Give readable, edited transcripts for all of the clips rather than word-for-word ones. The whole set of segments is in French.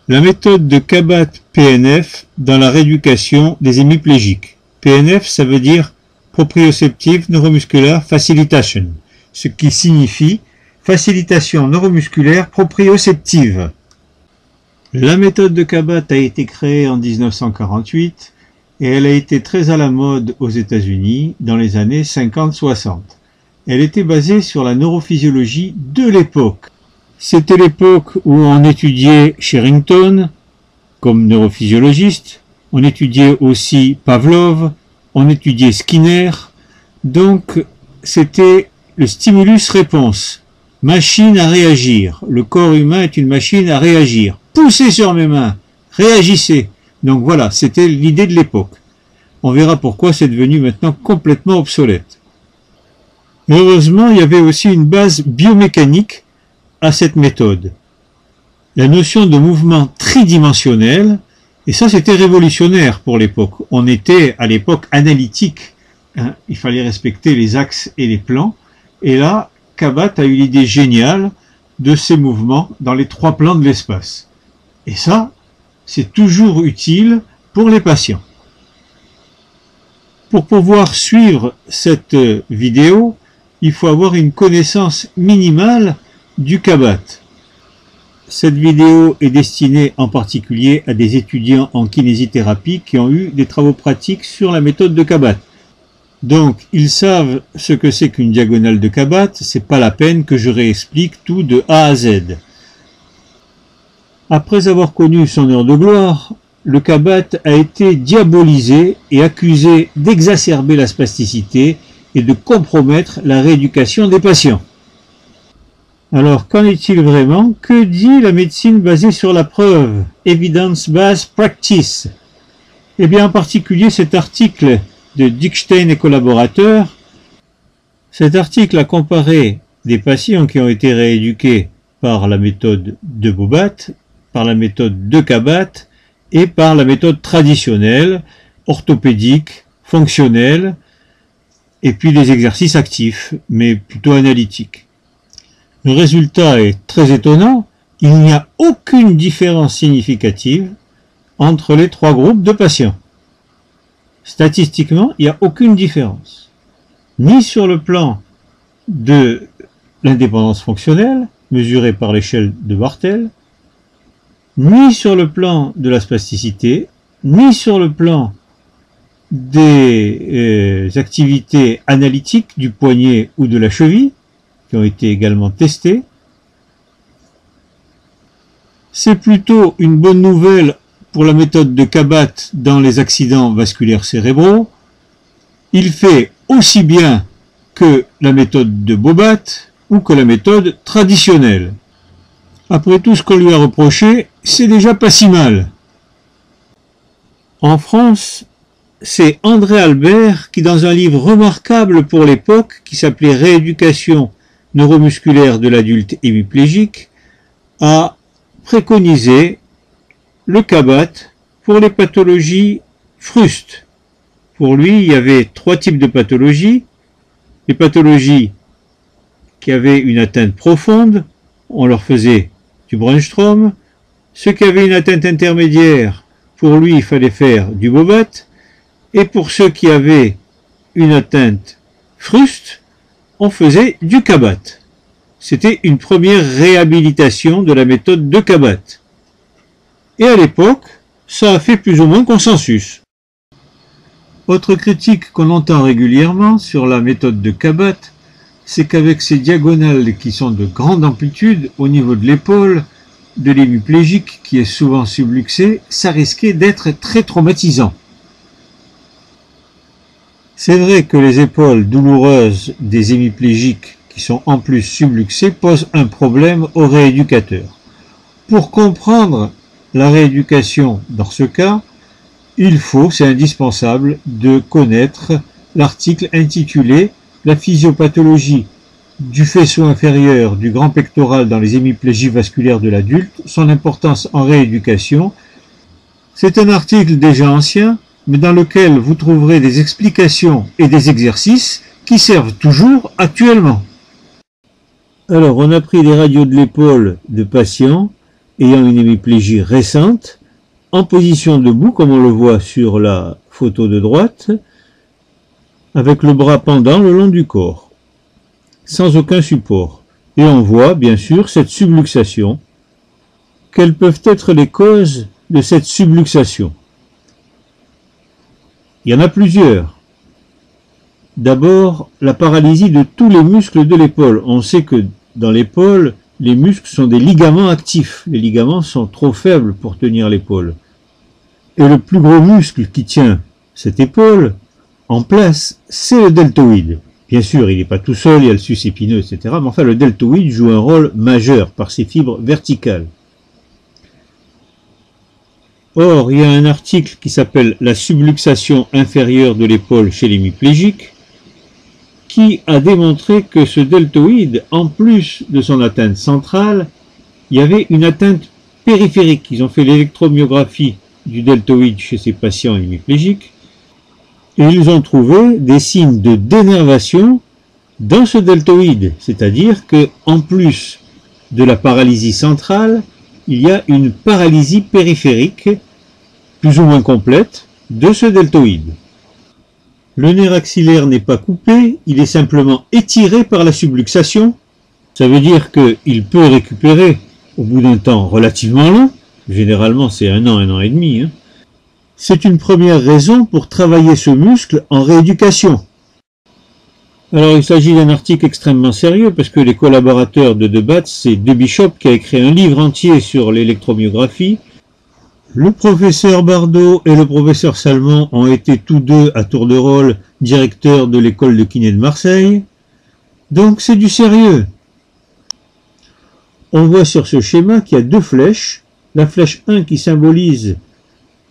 La méthode de Kabat-PNF dans la rééducation des hémiplégiques. PNF, ça veut dire Proprioceptive Neuromuscular Facilitation, ce qui signifie facilitation neuromusculaire proprioceptive. La méthode de Kabat a été créée en 1948 et elle a été très à la mode aux États-Unis dans les années 50-60. Elle était basée sur la neurophysiologie de l'époque. C'était l'époque où on étudiait Sherrington comme neurophysiologiste, on étudiait aussi Pavlov, on étudiait Skinner, donc c'était le stimulus-réponse, machine à réagir. Le corps humain est une machine à réagir. Poussez sur mes mains, réagissez. Donc voilà, c'était l'idée de l'époque. On verra pourquoi c'est devenu maintenant complètement obsolète. Heureusement, il y avait aussi une base biomécanique à cette méthode. La notion de mouvement tridimensionnel, et ça c'était révolutionnaire pour l'époque. On était à l'époque analytique, il fallait respecter les axes et les plans, et là, Kabat a eu l'idée géniale de ces mouvements dans les 3 plans de l'espace. Et ça, c'est toujours utile pour les patients. Pour pouvoir suivre cette vidéo, il faut avoir une connaissance minimale du Kabat. Cette vidéo est destinée en particulier à des étudiants en kinésithérapie qui ont eu des travaux pratiques sur la méthode de Kabat. Donc, ils savent ce que c'est qu'une diagonale de Kabat, c'est pas la peine que je réexplique tout de A à Z. Après avoir connu son heure de gloire, le Kabat a été diabolisé et accusé d'exacerber la spasticité et de compromettre la rééducation des patients. Alors, qu'en est-il vraiment? Que dit la médecine basée sur la preuve? Evidence-based practice. Eh bien, en particulier, cet article de Dickstein et collaborateurs, cet article a comparé des patients qui ont été rééduqués par la méthode de Bobat, par la méthode de Kabat et par la méthode traditionnelle, orthopédique, fonctionnelle, et puis des exercices actifs, mais plutôt analytiques. Le résultat est très étonnant, il n'y a aucune différence significative entre les 3 groupes de patients. Statistiquement, il n'y a aucune différence, ni sur le plan de l'indépendance fonctionnelle, mesurée par l'échelle de Bartel, ni sur le plan de la spasticité, ni sur le plan des activités analytiques du poignet ou de la cheville, qui ont été également testées. C'est plutôt une bonne nouvelle pour la méthode de Kabat dans les accidents vasculaires cérébraux. Il fait aussi bien que la méthode de Bobat ou que la méthode traditionnelle. Après tout ce qu'on lui a reproché, c'est déjà pas si mal. En France, c'est André Albert qui, dans un livre remarquable pour l'époque, qui s'appelait Rééducation neuromusculaire de l'adulte hémiplégique, a préconisé le Kabat pour les pathologies frustes. Pour lui, il y avait 3 types de pathologies. Les pathologies qui avaient une atteinte profonde, on leur faisait du Brunstrom. Ceux qui avaient une atteinte intermédiaire, pour lui, il fallait faire du Bobat. Et pour ceux qui avaient une atteinte fruste, on faisait du Kabat. C'était une première réhabilitation de la méthode de Kabat. Et à l'époque, ça a fait plus ou moins consensus. Autre critique qu'on entend régulièrement sur la méthode de Kabat, c'est qu'avec ces diagonales qui sont de grande amplitude au niveau de l'épaule, de l'hémiplégique qui est souvent subluxé, ça risquait d'être très traumatisant. C'est vrai que les épaules douloureuses des hémiplégiques qui sont en plus subluxées posent un problème aux rééducateurs. Pour comprendre la rééducation dans ce cas, il faut, c'est indispensable, de connaître l'article intitulé « La physiopathologie du faisceau inférieur du grand pectoral dans les hémiplégies vasculaires de l'adulte, son importance en rééducation ». C'est un article déjà ancien, mais dans lequel vous trouverez des explications et des exercices qui servent toujours actuellement. Alors, on a pris des radios de l'épaule de patients ayant une hémiplégie récente, en position debout, comme on le voit sur la photo de droite, avec le bras pendant le long du corps, sans aucun support. Et on voit, bien sûr, cette subluxation. Quelles peuvent être les causes de cette subluxation? Il y en a plusieurs. D'abord, la paralysie de tous les muscles de l'épaule. On sait que dans l'épaule, les muscles sont des ligaments actifs. Les ligaments sont trop faibles pour tenir l'épaule. Et le plus gros muscle qui tient cette épaule en place, c'est le deltoïde. Bien sûr, il n'est pas tout seul, il y a le sus épineux, etc. Mais enfin, le deltoïde joue un rôle majeur par ses fibres verticales. Or, il y a un article qui s'appelle « La subluxation inférieure de l'épaule chez l'hémiplégique » qui a démontré que ce deltoïde, en plus de son atteinte centrale, il y avait une atteinte périphérique. Ils ont fait l'électromyographie du deltoïde chez ces patients hémiplégiques et ils ont trouvé des signes de dénervation dans ce deltoïde, c'est-à-dire que en plus de la paralysie centrale, il y a une paralysie périphérique plus ou moins complète de ce deltoïde. Le nerf axillaire n'est pas coupé, il est simplement étiré par la subluxation. Ça veut dire qu'il peut récupérer au bout d'un temps relativement long, généralement c'est un an et demi. C'est une première raison pour travailler ce muscle en rééducation. Alors il s'agit d'un article extrêmement sérieux parce que les collaborateurs de Debat, c'est De Bishop qui a écrit un livre entier sur l'électromyographie. Le professeur Bardot et le professeur Salmon ont été tous deux à tour de rôle directeurs de l'école de kiné de Marseille. Donc c'est du sérieux. On voit sur ce schéma qu'il y a deux flèches. La flèche 1 qui symbolise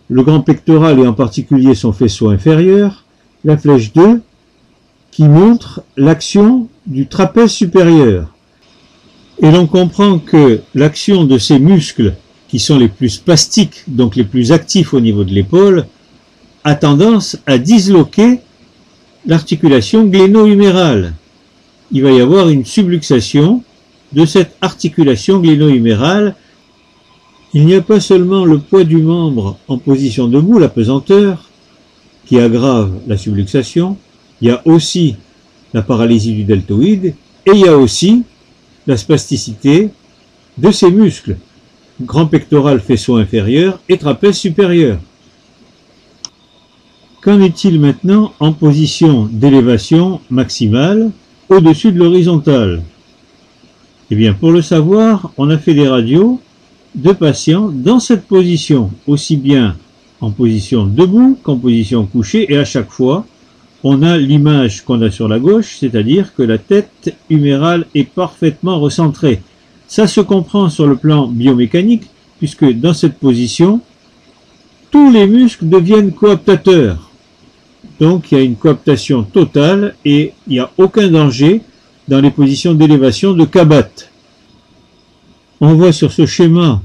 le grand pectoral et en particulier son faisceau inférieur. La flèche 2 qui montre l'action du trapèze supérieur. Et l'on comprend que l'action de ces muscles qui sont les plus spastiques, donc les plus actifs au niveau de l'épaule, a tendance à disloquer l'articulation gléno-humérale. Il va y avoir une subluxation de cette articulation gléno-humérale. Il n'y a pas seulement le poids du membre en position debout, la pesanteur, qui aggrave la subluxation, il y a aussi la paralysie du deltoïde, et il y a aussi la spasticité de ces muscles, grand pectoral, faisceau inférieur et trapèze supérieur. Qu'en est-il maintenant en position d'élévation maximale au-dessus de l'horizontale? Eh bien, pour le savoir, on a fait des radios de patients dans cette position, aussi bien en position debout qu'en position couchée, et à chaque fois, on a l'image qu'on a sur la gauche, c'est-à-dire que la tête humérale est parfaitement recentrée. Ça se comprend sur le plan biomécanique, puisque dans cette position, tous les muscles deviennent cooptateurs. Donc il y a une cooptation totale et il n'y a aucun danger dans les positions d'élévation de Kabat. On voit sur ce schéma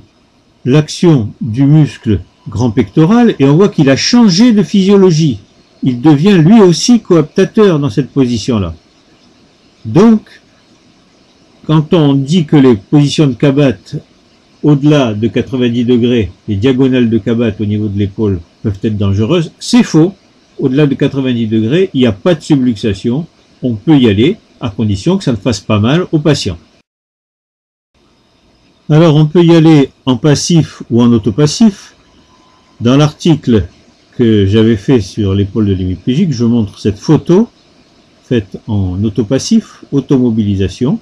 l'action du muscle grand pectoral et on voit qu'il a changé de physiologie. Il devient lui aussi cooptateur dans cette position-là. Donc, quand on dit que les positions de Kabat au-delà de 90 degrés, les diagonales de Kabat au niveau de l'épaule peuvent être dangereuses, c'est faux. Au-delà de 90 degrés, il n'y a pas de subluxation. On peut y aller à condition que ça ne fasse pas mal au patient. Alors on peut y aller en passif ou en autopassif. Dans l'article que j'avais fait sur l'épaule de l'hémiplégique, je montre cette photo faite en autopassif, automobilisation,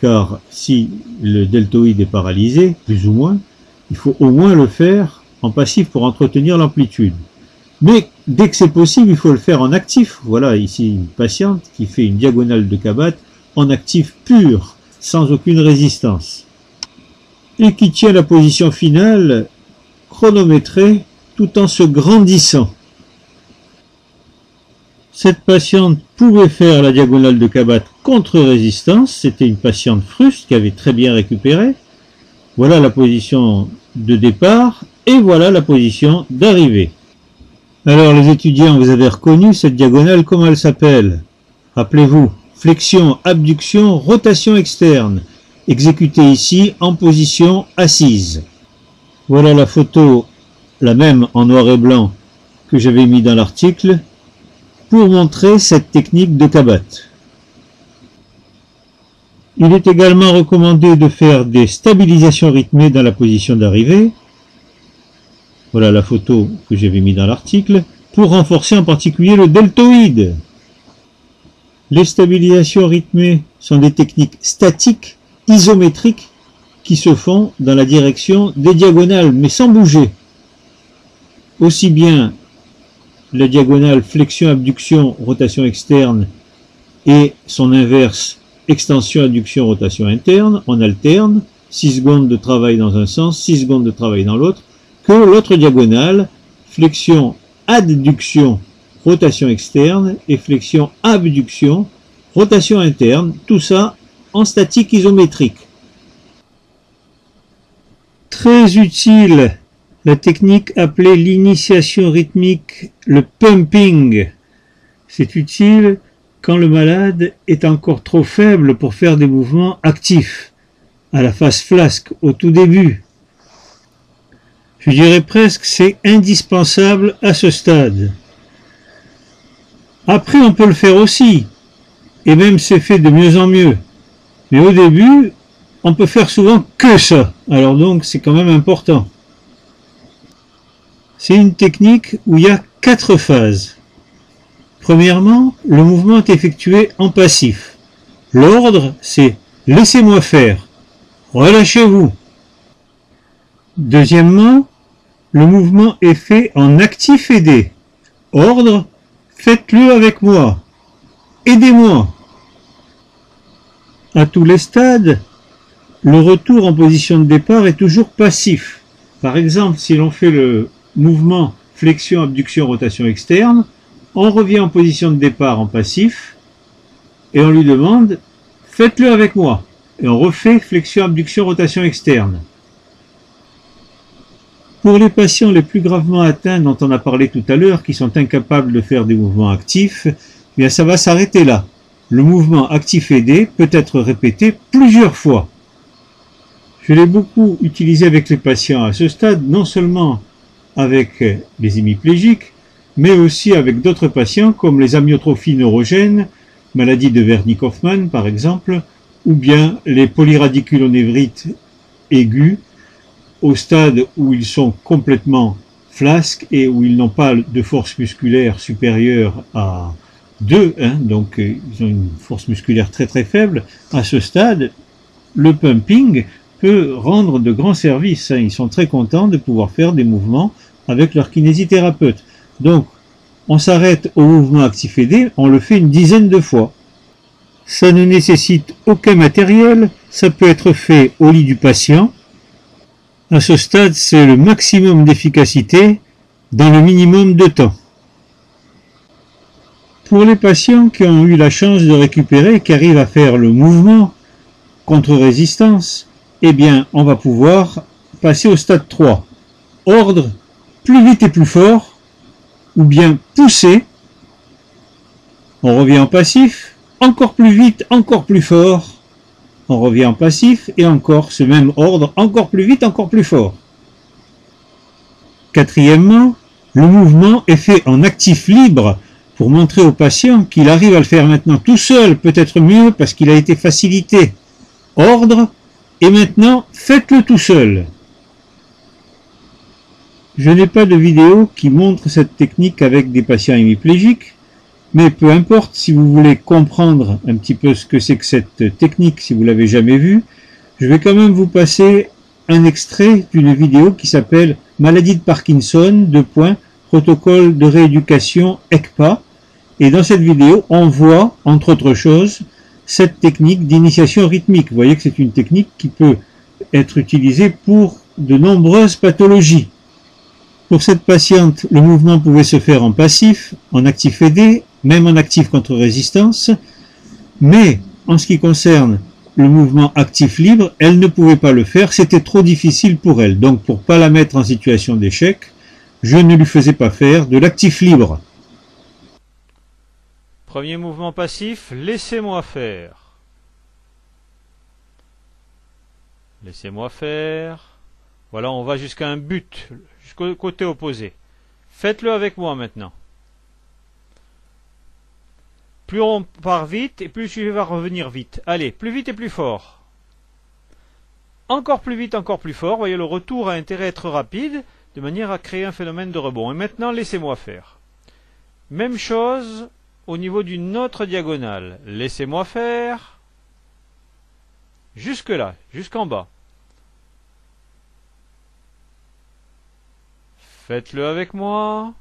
car si le deltoïde est paralysé, plus ou moins, il faut au moins le faire en passif pour entretenir l'amplitude. Mais dès que c'est possible, il faut le faire en actif. Voilà ici une patiente qui fait une diagonale de Kabat en actif pur, sans aucune résistance. Et qui tient la position finale chronométrée tout en se grandissant. Cette patiente pouvait faire la diagonale de Kabat contre résistance. C'était une patiente fruste qui avait très bien récupéré. Voilà la position de départ et voilà la position d'arrivée. Alors les étudiants, vous avez reconnu cette diagonale, comment elle s'appelle? Rappelez-vous, flexion, abduction, rotation externe. exécuté ici en position assise. Voilà la photo, la même en noir et blanc que j'avais mis dans l'article, pour montrer cette technique de Kabat. Il est également recommandé de faire des stabilisations rythmées dans la position d'arrivée. Voilà la photo que j'avais mis dans l'article, pour renforcer en particulier le deltoïde. Les stabilisations rythmées sont des techniques statiques, isométriques, qui se font dans la direction des diagonales, mais sans bouger. Aussi bien la diagonale flexion, abduction, rotation externe et son inverse, extension, adduction, rotation interne, on alterne 6 secondes de travail dans un sens, 6 secondes de travail dans l'autre, que l'autre diagonale, flexion, adduction, rotation externe et flexion, abduction, rotation interne, tout ça en statique isométrique. Très utile, la technique appelée l'initiation rythmique, le pumping. C'est utile quand le malade est encore trop faible pour faire des mouvements actifs, à la phase flasque, au tout début. Je dirais presque c'est indispensable à ce stade. Après, on peut le faire aussi, et même c'est fait de mieux en mieux. Mais au début, on peut faire souvent que ça. Alors donc, c'est quand même important. C'est une technique où il y a 4 phases. Premièrement, le mouvement est effectué en passif. L'ordre, c'est « laissez-moi faire »,« relâchez-vous ». Deuxièmement, le mouvement est fait en actif aidé. Ordre, faites-le avec moi, aidez-moi. À tous les stades, le retour en position de départ est toujours passif. Par exemple, si l'on fait le mouvement flexion, abduction, rotation externe, on revient en position de départ en passif et on lui demande « faites-le avec moi » et on refait flexion, abduction, rotation externe. Pour les patients les plus gravement atteints dont on a parlé tout à l'heure, qui sont incapables de faire des mouvements actifs, eh bien ça va s'arrêter là. Le mouvement actif aidé peut être répété plusieurs fois. Je l'ai beaucoup utilisé avec les patients à ce stade, non seulement avec les hémiplégiques, mais aussi avec d'autres patients comme les amyotrophies neurogènes, maladie de Wernicke-Hoffmann par exemple, ou bien les polyradiculonévrites aiguës, au stade où ils sont complètement flasques et où ils n'ont pas de force musculaire supérieure à 2, donc ils ont une force musculaire très très faible. À ce stade, le pumping peut rendre de grands services. Ils sont très contents de pouvoir faire des mouvements avec leur kinésithérapeute. Donc, on s'arrête au mouvement actif aidé, on le fait une dizaine de fois. Ça ne nécessite aucun matériel, ça peut être fait au lit du patient. À ce stade, c'est le maximum d'efficacité dans le minimum de temps. Pour les patients qui ont eu la chance de récupérer, qui arrivent à faire le mouvement contre résistance, eh bien, on va pouvoir passer au stade 3. Ordre, plus vite et plus fort, ou bien pousser. On revient en passif, encore plus vite, encore plus fort. On revient en passif et encore ce même ordre, encore plus vite, encore plus fort. Quatrièmement, le mouvement est fait en actif libre pour montrer au patient qu'il arrive à le faire maintenant tout seul, peut-être mieux parce qu'il a été facilité. Ordre, et maintenant faites-le tout seul. Je n'ai pas de vidéo qui montre cette technique avec des patients hémiplégiques, mais peu importe, si vous voulez comprendre un petit peu ce que c'est que cette technique, si vous ne l'avez jamais vue, je vais quand même vous passer un extrait d'une vidéo qui s'appelle « Maladie de Parkinson, protocole de rééducation ECPA ». Et dans cette vidéo, on voit, entre autres choses, cette technique d'initiation rythmique. Vous voyez que c'est une technique qui peut être utilisée pour de nombreuses pathologies. Pour cette patiente, le mouvement pouvait se faire en passif, en actif aidé, même en actif contre résistance, mais en ce qui concerne le mouvement actif libre, elle ne pouvait pas le faire, c'était trop difficile pour elle. Donc pour ne pas la mettre en situation d'échec, je ne lui faisais pas faire de l'actif libre. Premier mouvement passif, laissez-moi faire. Laissez-moi faire. Voilà, on va jusqu'à un but, jusqu'au côté opposé. Faites-le avec moi maintenant. Plus on part vite, et plus le sujet va revenir vite. Allez, plus vite et plus fort. Encore plus vite, encore plus fort. Vous voyez, le retour a intérêt à être rapide, de manière à créer un phénomène de rebond. Et maintenant, laissez-moi faire. Même chose au niveau d'une autre diagonale. Laissez-moi faire. Jusque là, jusqu'en bas. Faites-le avec moi.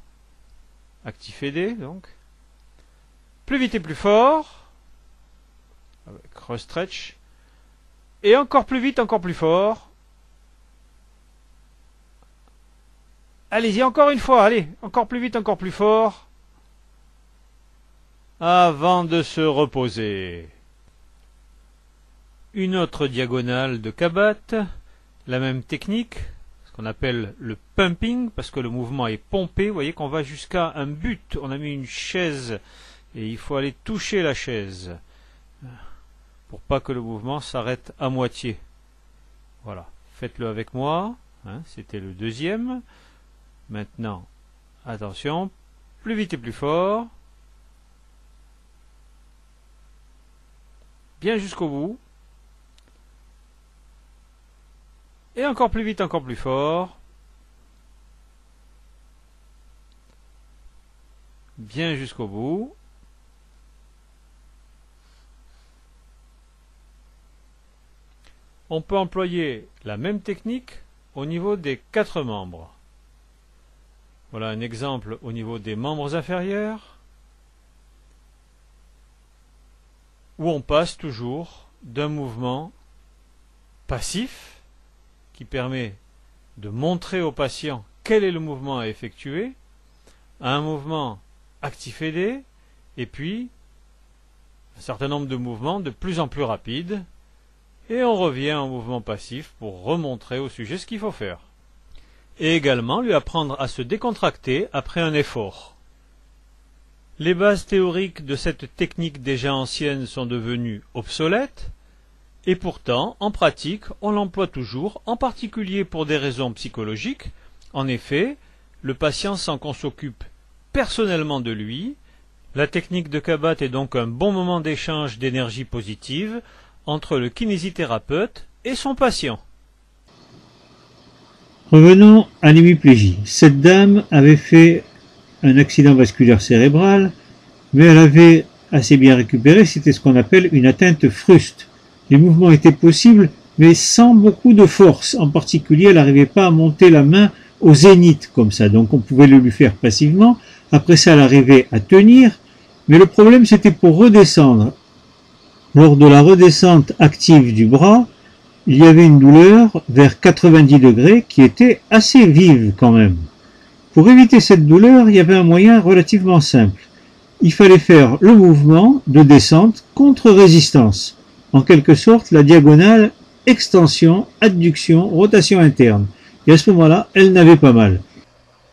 Activez D, donc. Plus vite et plus fort. Avec restretch. Et encore plus vite, encore plus fort. Allez-y, encore une fois, allez. Encore plus vite, encore plus fort. Avant de se reposer. Une autre diagonale de Kabat. La même technique. Ce qu'on appelle le pumping, parce que le mouvement est pompé. Vous voyez qu'on va jusqu'à un but. On a mis une chaise et il faut aller toucher la chaise pour pas que le mouvement s'arrête à moitié. Voilà, faites-le avec moi. C'était le deuxième. Maintenant, attention, plus vite et plus fort. Bien jusqu'au bout. Et encore plus vite, encore plus fort. Bien jusqu'au bout. On peut employer la même technique au niveau des 4 membres. Voilà un exemple au niveau des membres inférieurs, où on passe toujours d'un mouvement passif, qui permet de montrer au patient quel est le mouvement à effectuer, à un mouvement actif aidé, et puis un certain nombre de mouvements de plus en plus rapides, et on revient en mouvement passif pour remontrer au sujet ce qu'il faut faire. Et également lui apprendre à se décontracter après un effort. Les bases théoriques de cette technique déjà ancienne sont devenues obsolètes, et pourtant, en pratique, on l'emploie toujours, en particulier pour des raisons psychologiques. En effet, le patient sent qu'on s'occupe personnellement de lui. La technique de Kabat est donc un bon moment d'échange d'énergie positive entre le kinésithérapeute et son patient. Revenons à l'hémiplégie. Cette dame avait fait un accident vasculaire cérébral, mais elle avait assez bien récupéré. C'était ce qu'on appelle une atteinte fruste. Les mouvements étaient possibles, mais sans beaucoup de force. En particulier, elle n'arrivait pas à monter la main au zénith comme ça. Donc on pouvait le lui faire passivement. Après ça, elle arrivait à tenir. Mais le problème, c'était pour redescendre. Lors de la redescente active du bras, il y avait une douleur vers 90 degrés qui était assez vive quand même. Pour éviter cette douleur, il y avait un moyen relativement simple. Il fallait faire le mouvement de descente contre résistance. En quelque sorte, la diagonale extension, adduction, rotation interne. Et à ce moment-là, elle n'avait pas mal.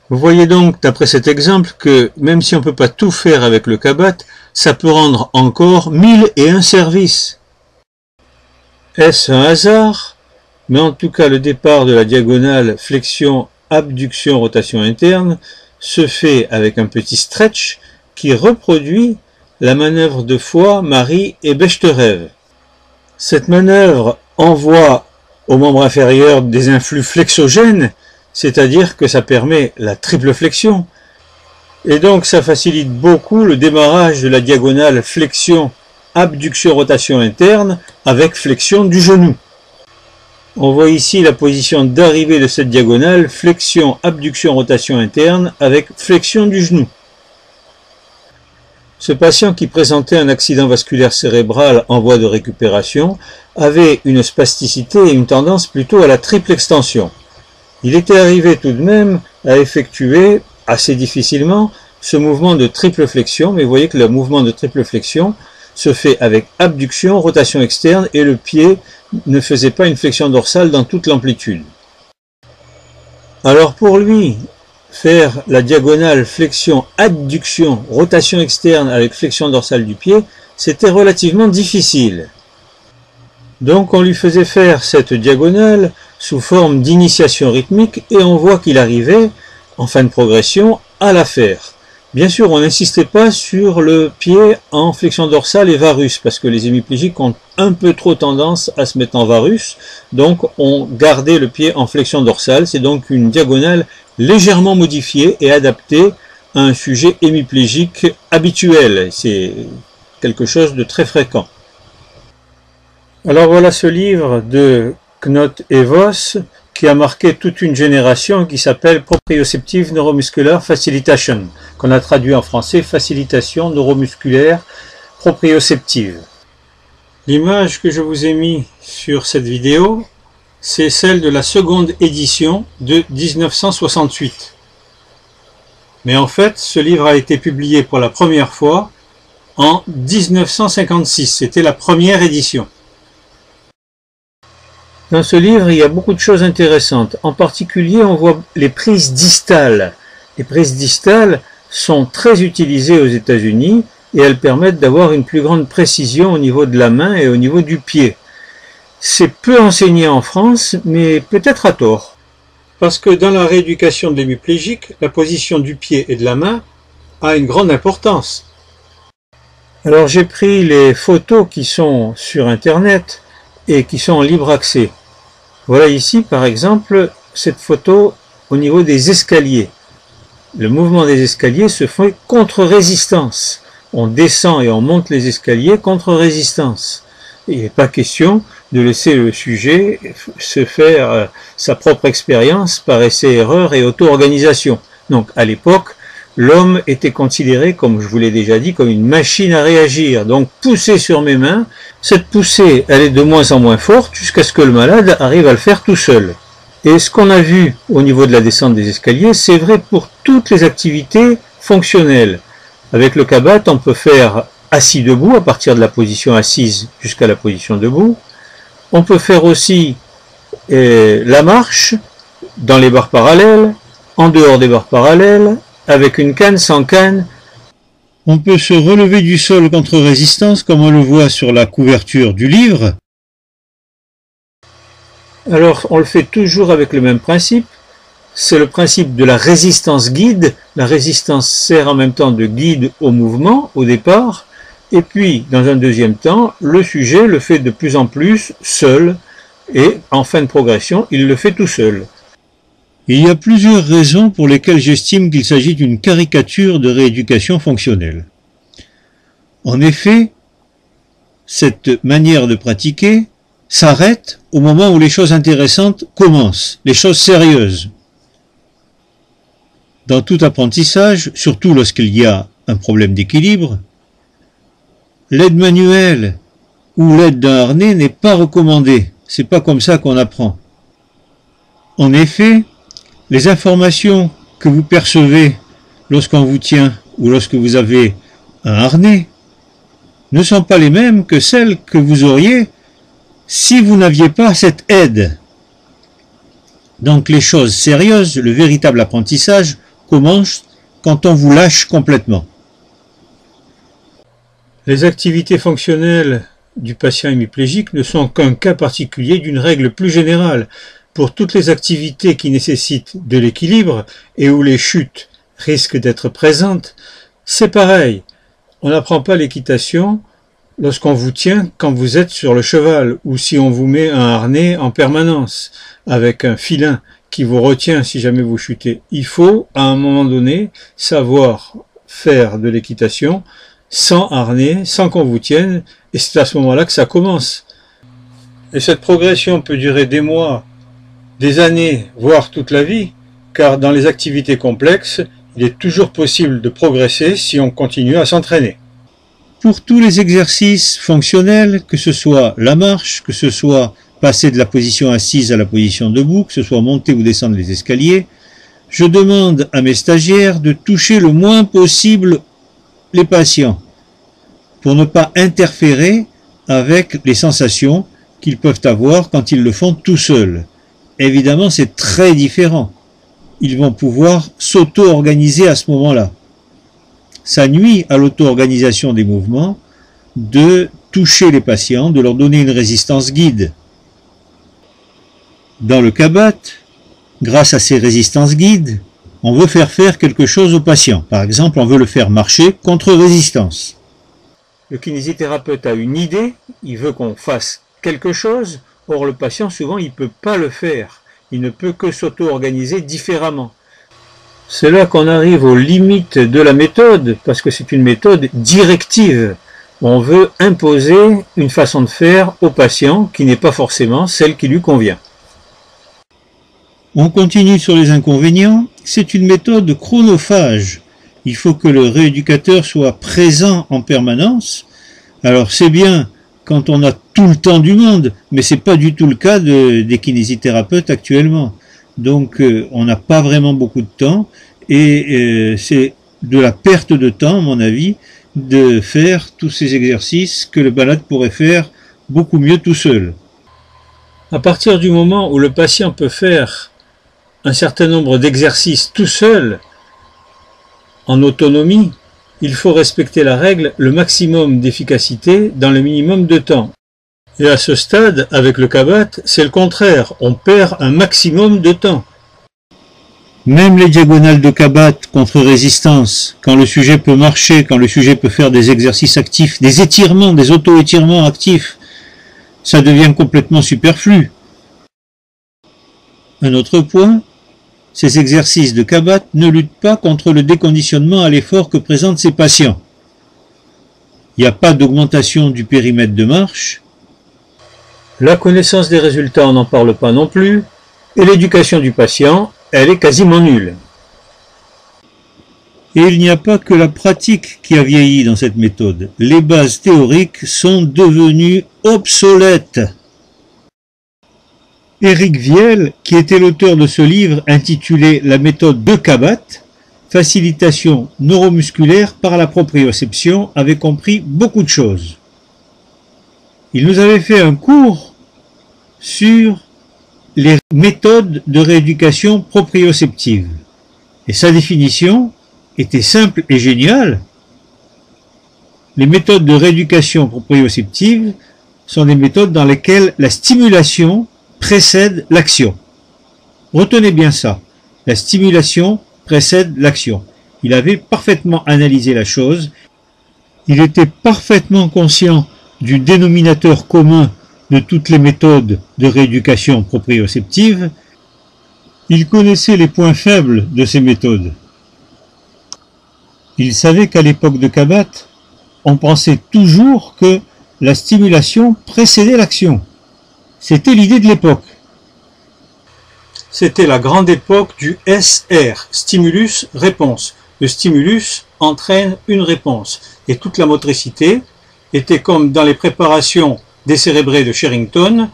Vous voyez donc, d'après cet exemple, que même si on ne peut pas tout faire avec le Kabat, ça peut rendre encore 1001 services. Est-ce un hasard? Mais en tout cas, le départ de la diagonale flexion, abduction, rotation interne se fait avec un petit stretch qui reproduit la manœuvre de Foy, Marie et Bechterew. Cette manœuvre envoie aux membres inférieurs des influx flexogènes, c'est-à-dire que ça permet la triple flexion. Et donc ça facilite beaucoup le démarrage de la diagonale flexion, abduction, rotation interne avec flexion du genou. On voit ici la position d'arrivée de cette diagonale, flexion, abduction, rotation interne avec flexion du genou. Ce patient qui présentait un accident vasculaire cérébral en voie de récupération avait une spasticité et une tendance plutôt à la triple extension. Il était arrivé tout de même à effectuer assez difficilement ce mouvement de triple flexion, mais vous voyez que le mouvement de triple flexion se fait avec abduction, rotation externe et le pied ne faisait pas une flexion dorsale dans toute l'amplitude. Alors pour lui, faire la diagonale flexion, adduction, rotation externe avec flexion dorsale du pied, c'était relativement difficile. Donc on lui faisait faire cette diagonale sous forme d'initiation rythmique et on voit qu'il arrivait, en fin de progression, à la faire. Bien sûr, on n'insistait pas sur le pied en flexion dorsale et varus, parce que les hémiplégiques ont un peu trop tendance à se mettre en varus, donc on gardait le pied en flexion dorsale. C'est donc une diagonale légèrement modifiée et adaptée à un sujet hémiplégique habituel. C'est quelque chose de très fréquent. Alors voilà ce livre de Knott et Voss qui a marqué toute une génération, qui s'appelle Proprioceptive Neuromuscular Facilitation, qu'on a traduit en français Facilitation neuromusculaire proprioceptive. L'image que je vous ai mise sur cette vidéo, c'est celle de la seconde édition de 1968. Mais en fait, ce livre a été publié pour la première fois en 1956. C'était la première édition. Dans ce livre, il y a beaucoup de choses intéressantes. En particulier, on voit les prises distales. Les prises distales sont très utilisées aux États-Unis et elles permettent d'avoir une plus grande précision au niveau de la main et au niveau du pied. C'est peu enseigné en France, mais peut-être à tort. Parce que dans la rééducation de l'hémiplégique, la position du pied et de la main a une grande importance. Alors j'ai pris les photos qui sont sur Internet et qui sont en libre accès. Voilà ici par exemple cette photo au niveau des escaliers. Le mouvement des escaliers se fait contre résistance. On descend et on monte les escaliers contre résistance. Il n'est pas question de laisser le sujet se faire sa propre expérience par essai-erreur et auto-organisation. Donc à l'époque, l'homme était considéré, comme je vous l'ai déjà dit, comme une machine à réagir. Donc poussé sur mes mains, cette poussée, elle est de moins en moins forte jusqu'à ce que le malade arrive à le faire tout seul. Et ce qu'on a vu au niveau de la descente des escaliers, c'est vrai pour toutes les activités fonctionnelles. Avec le Kabat, on peut faire assis debout à partir de la position assise jusqu'à la position debout. On peut faire aussi la marche dans les barres parallèles, en dehors des barres parallèles, avec une canne, sans canne. On peut se relever du sol contre résistance, comme on le voit sur la couverture du livre. Alors, on le fait toujours avec le même principe. C'est le principe de la résistance guide. La résistance sert en même temps de guide au mouvement, au départ. Et puis, dans un deuxième temps, le sujet le fait de plus en plus seul. Et en fin de progression, il le fait tout seul. Il y a plusieurs raisons pour lesquelles j'estime qu'il s'agit d'une caricature de rééducation fonctionnelle. En effet, cette manière de pratiquer s'arrête au moment où les choses intéressantes commencent, les choses sérieuses. Dans tout apprentissage, surtout lorsqu'il y a un problème d'équilibre, l'aide manuelle ou l'aide d'un harnais n'est pas recommandée. C'est pas comme ça qu'on apprend. En effet, les informations que vous percevez lorsqu'on vous tient ou lorsque vous avez un harnais ne sont pas les mêmes que celles que vous auriez si vous n'aviez pas cette aide. Donc les choses sérieuses, le véritable apprentissage commence quand on vous lâche complètement. Les activités fonctionnelles du patient hémiplégique ne sont qu'un cas particulier d'une règle plus générale. Pour toutes les activités qui nécessitent de l'équilibre et où les chutes risquent d'être présentes, c'est pareil. On n'apprend pas l'équitation lorsqu'on vous tient quand vous êtes sur le cheval ou si on vous met un harnais en permanence avec un filin qui vous retient si jamais vous chutez. Il faut, à un moment donné, savoir faire de l'équitation sans harnais, sans qu'on vous tienne, et c'est à ce moment-là que ça commence. Et cette progression peut durer des mois, des années, voire toute la vie, car dans les activités complexes, il est toujours possible de progresser si on continue à s'entraîner. Pour tous les exercices fonctionnels, que ce soit la marche, que ce soit passer de la position assise à la position debout, que ce soit monter ou descendre les escaliers, je demande à mes stagiaires de toucher le moins possible les patients pour ne pas interférer avec les sensations qu'ils peuvent avoir quand ils le font tout seuls. Évidemment, c'est très différent. Ils vont pouvoir s'auto-organiser à ce moment-là. Ça nuit à l'auto-organisation des mouvements de toucher les patients, de leur donner une résistance guide. Dans le Kabat, grâce à ces résistances guides, on veut faire quelque chose au patient. Par exemple, on veut le faire marcher contre résistance. Le kinésithérapeute a une idée, il veut qu'on fasse quelque chose, or le patient souvent il ne peut pas le faire, il ne peut que s'auto-organiser différemment. C'est là qu'on arrive aux limites de la méthode, parce que c'est une méthode directive. On veut imposer une façon de faire au patient qui n'est pas forcément celle qui lui convient. On continue sur les inconvénients. C'est une méthode chronophage. Il faut que le rééducateur soit présent en permanence. Alors c'est bien quand on a tout le temps du monde, mais c'est pas du tout le cas des kinésithérapeutes actuellement. Donc on n'a pas vraiment beaucoup de temps et c'est de la perte de temps, à mon avis, de faire tous ces exercices que le malade pourrait faire beaucoup mieux tout seul. À partir du moment où le patient peut faire un certain nombre d'exercices tout seul, en autonomie, il faut respecter la règle, le maximum d'efficacité dans le minimum de temps. Et à ce stade, avec le Kabat, c'est le contraire, on perd un maximum de temps. Même les diagonales de Kabat contre résistance, quand le sujet peut marcher, quand le sujet peut faire des exercices actifs, des étirements, des auto-étirements actifs, ça devient complètement superflu. Un autre point, ces exercices de Kabat ne luttent pas contre le déconditionnement à l'effort que présentent ces patients. Il n'y a pas d'augmentation du périmètre de marche. La connaissance des résultats, on n'en parle pas non plus. Et l'éducation du patient, elle est quasiment nulle. Et il n'y a pas que la pratique qui a vieilli dans cette méthode. Les bases théoriques sont devenues obsolètes. Éric Viel, qui était l'auteur de ce livre intitulé « La méthode de Kabat, facilitation neuromusculaire par la proprioception » avait compris beaucoup de choses. Il nous avait fait un cours sur les méthodes de rééducation proprioceptive. Et sa définition était simple et géniale. Les méthodes de rééducation proprioceptive sont des méthodes dans lesquelles la stimulation précède l'action. Retenez bien ça. La stimulation précède l'action. Il avait parfaitement analysé la chose. Il était parfaitement conscient du dénominateur commun de toutes les méthodes de rééducation proprioceptive. Il connaissait les points faibles de ces méthodes. Il savait qu'à l'époque de Kabat, on pensait toujours que la stimulation précédait l'action. C'était l'idée de l'époque. C'était la grande époque du SR, stimulus-réponse. Le stimulus entraîne une réponse. Et toute la motricité était comme dans les préparations décérébrées de Sherrington,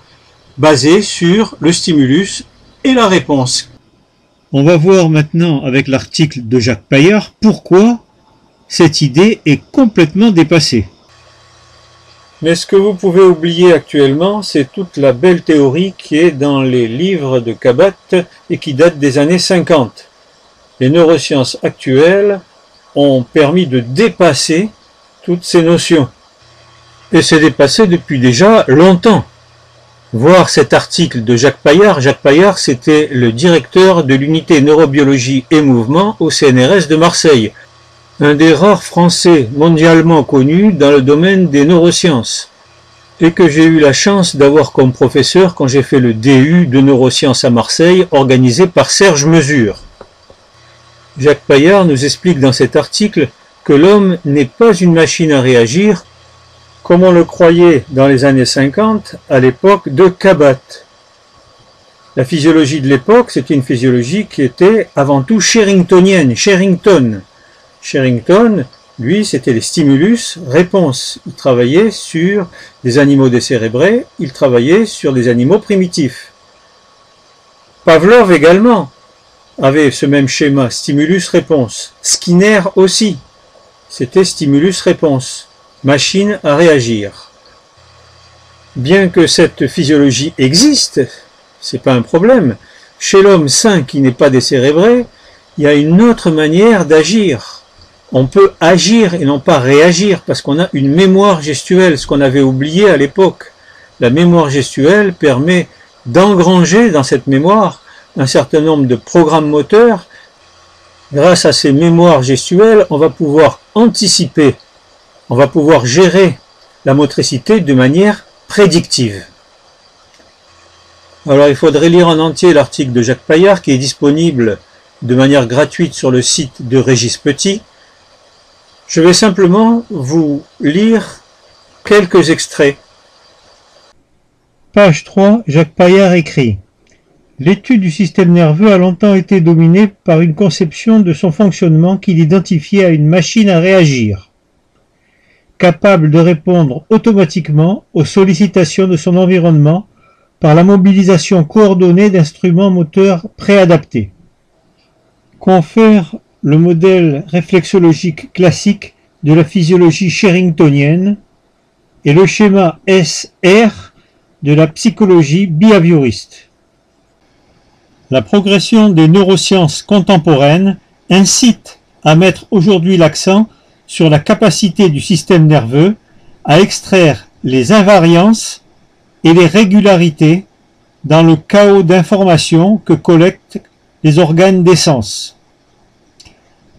basée sur le stimulus et la réponse. On va voir maintenant avec l'article de Jacques Paillard pourquoi cette idée est complètement dépassée. Mais ce que vous pouvez oublier actuellement, c'est toute la belle théorie qui est dans les livres de Kabat et qui date des années 50. Les neurosciences actuelles ont permis de dépasser toutes ces notions. Et c'est dépassé depuis déjà longtemps. Voir cet article de Jacques Paillard. Jacques Paillard, c'était le directeur de l'unité neurobiologie et mouvement au CNRS de Marseille. Un des rares Français mondialement connus dans le domaine des neurosciences, et que j'ai eu la chance d'avoir comme professeur quand j'ai fait le DU de neurosciences à Marseille, organisé par Serge Mesure. Jacques Paillard nous explique dans cet article que l'homme n'est pas une machine à réagir, comme on le croyait dans les années 50, à l'époque de Kabat. La physiologie de l'époque, c'était une physiologie qui était avant tout sherringtonienne, Sherrington, lui, c'était les stimulus-réponses. Il travaillait sur des animaux décérébrés, il travaillait sur des animaux primitifs. Pavlov également avait ce même schéma, stimulus-réponse. Skinner aussi, c'était stimulus-réponse, machine à réagir. Bien que cette physiologie existe, c'est pas un problème. Chez l'homme sain qui n'est pas décérébré, il y a une autre manière d'agir. on peut agir et non pas réagir, parce qu'on a une mémoire gestuelle, ce qu'on avait oublié à l'époque. La mémoire gestuelle permet d'engranger dans cette mémoire un certain nombre de programmes moteurs. Grâce à ces mémoires gestuelles, on va pouvoir anticiper, on va pouvoir gérer la motricité de manière prédictive. Alors il faudrait lire en entier l'article de Jacques Paillard qui est disponible de manière gratuite sur le site de Régis Petit. Je vais simplement vous lire quelques extraits. Page 3, Jacques Paillard écrit: l'étude du système nerveux a longtemps été dominée par une conception de son fonctionnement qui l'identifiait à une machine à réagir, capable de répondre automatiquement aux sollicitations de son environnement par la mobilisation coordonnée d'instruments moteurs préadaptés. Confère le modèle réflexologique classique de la physiologie sherringtonienne et le schéma SR de la psychologie behavioriste. La progression des neurosciences contemporaines incite à mettre aujourd'hui l'accent sur la capacité du système nerveux à extraire les invariances et les régularités dans le chaos d'informations que collectent les organes des sens.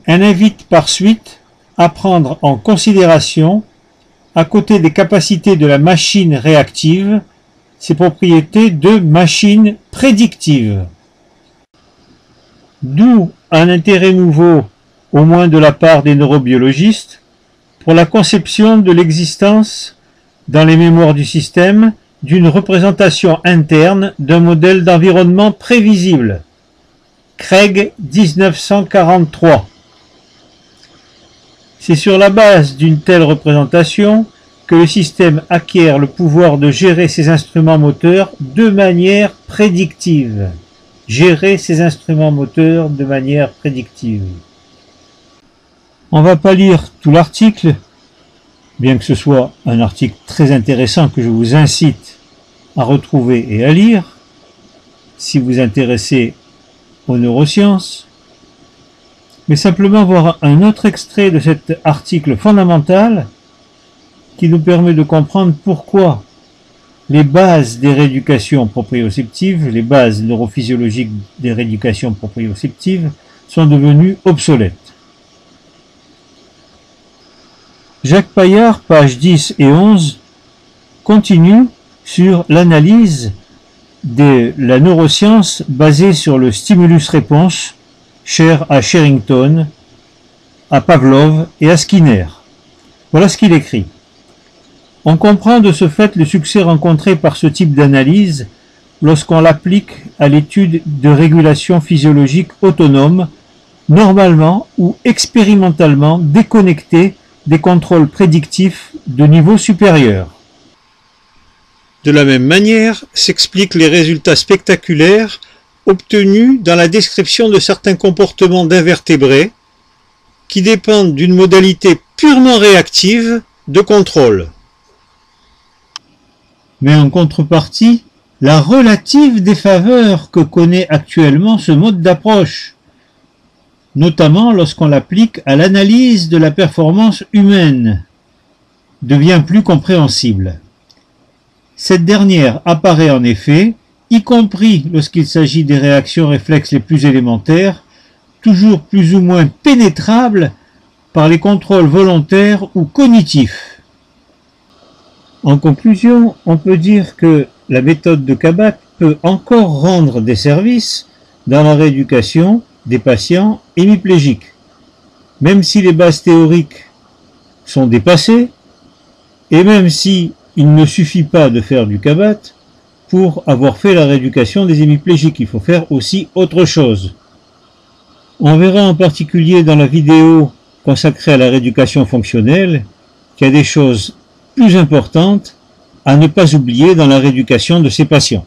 Elle invite par suite à prendre en considération, à côté des capacités de la machine réactive, ses propriétés de machine prédictive. D'où un intérêt nouveau, au moins de la part des neurobiologistes, pour la conception de l'existence, dans les mémoires du système, d'une représentation interne d'un modèle d'environnement prévisible. Craig, 1943. C'est sur la base d'une telle représentation que le système acquiert le pouvoir de gérer ses instruments moteurs de manière prédictive. Gérer ses instruments moteurs de manière prédictive. On ne va pas lire tout l'article, bien que ce soit un article très intéressant que je vous incite à retrouver et à lire, si vous vous intéressez aux neurosciences, mais simplement voir un autre extrait de cet article fondamental qui nous permet de comprendre pourquoi les bases des rééducations proprioceptives, les bases neurophysiologiques des rééducations proprioceptives sont devenues obsolètes. Jacques Paillard, pages 10 et 11, continue sur l'analyse de la neuroscience basée sur le stimulus-réponse, cher à Sherrington, à Pavlov et à Skinner. Voilà ce qu'il écrit. On comprend de ce fait le succès rencontré par ce type d'analyse lorsqu'on l'applique à l'étude de régulation physiologique autonome, normalement ou expérimentalement déconnectée des contrôles prédictifs de niveau supérieur. De la même manière s'expliquent les résultats spectaculaires obtenus dans la description de certains comportements d'invertébrés qui dépendent d'une modalité purement réactive de contrôle. Mais en contrepartie, la relative défaveur que connaît actuellement ce mode d'approche, notamment lorsqu'on l'applique à l'analyse de la performance humaine, devient plus compréhensible. Cette dernière apparaît en effet, y compris lorsqu'il s'agit des réactions réflexes les plus élémentaires, toujours plus ou moins pénétrables par les contrôles volontaires ou cognitifs. En conclusion, on peut dire que la méthode de Kabat peut encore rendre des services dans la rééducation des patients hémiplégiques, même si les bases théoriques sont dépassées, et même si il ne suffit pas de faire du Kabat pour avoir fait la rééducation des hémiplégiques, il faut faire aussi autre chose. On verra en particulier dans la vidéo consacrée à la rééducation fonctionnelle qu'il y a des choses plus importantes à ne pas oublier dans la rééducation de ces patients.